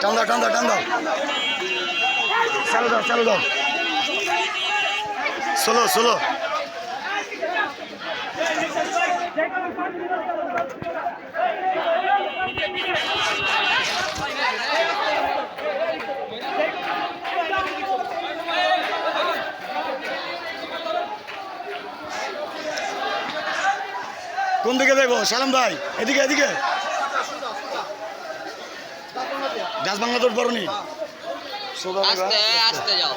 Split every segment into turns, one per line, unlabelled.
টান দাও টান দাও টান দাও চালু দাও ষোলো ষোলো কোন দিকে যাইবো সালাম ভাই এদিকে এদিকে গাছ বাংলা তোর বরণি
আস্তে আস্তে যাও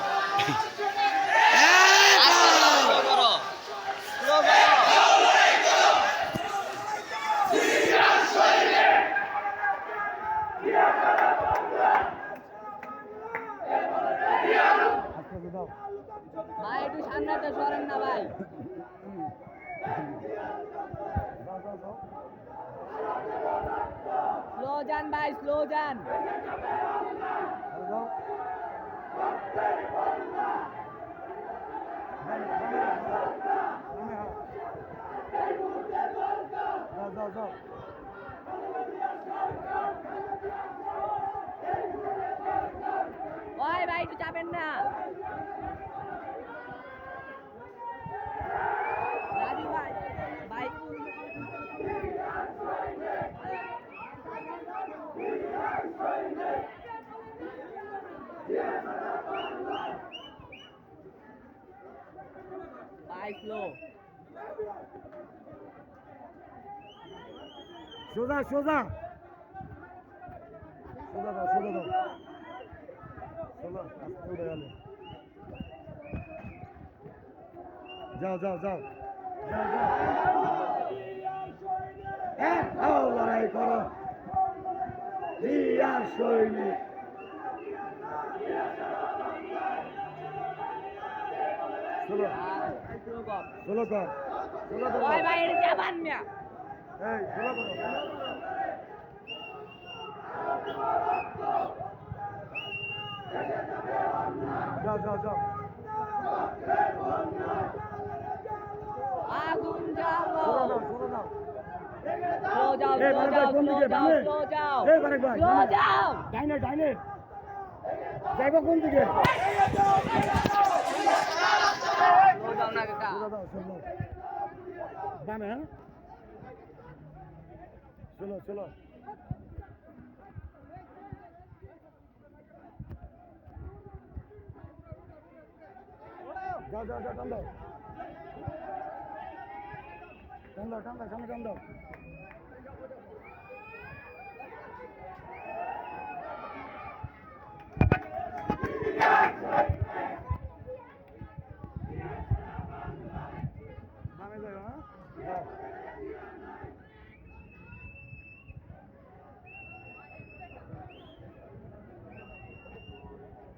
ভাই একটু সামনেতে সরেন না ভাই স্লো যান ভাই স্লো যান ওই ভাই একটু চাপেন না রাজু ভাই ভাই ভাই স্লো
সোজা সোজা সোজা দাও সোজা দাও সোজা আস্তে উঠে গেল যাও যাও যাও যাও যাও লড়াই করো দিয়া সৈনিক ষোলো ষোলো কর ষোলো করো
ওই ভাই এটা চাপান না
এই ষোলো করো যাও যাও যাও
আগুন জ্বালো
ষোলো দাও
স্লো যাও
এই
স্লো
বারেক ভাই
যাও
কোন দিকে বামে
স্লো যাও
এই বারেক ভাই
স্লো যাও
ডাইনে ডাইনে যাইবো কোন দিকে
স্লো যাও না কাকা
ষোলো দাও ষোলো বামে হ্যাঁ ষোলো ষোলো যাও যাও যাও টান দাও টান দাও টান দাও সামনে টান দাও বামে যাও হ্যাঁ যাও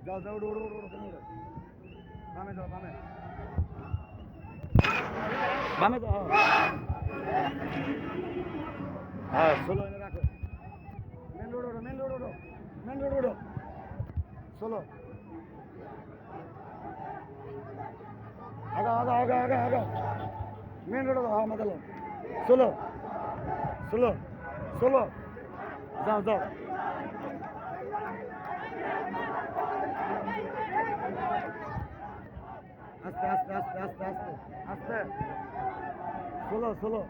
যাও যাও উড়ো উড়ো উড়ো তুমি উড়ো বামে যাও বামে বামে যাও হ্যাঁ ষোলো এনে রাখো মেন রোড ওড়ো মেন রোড ওড়ো মেন রোড ওড়ো ষোলো আগা আগা আগা আগা আগা মেন রোড ওড়ো হ্যাঁ মাতালো ষোলো ষোলো ষোলো যাও যাও আস্তে আস্তে আস্তে আস্তে আস্তে আস্তে ষোলো ষোলো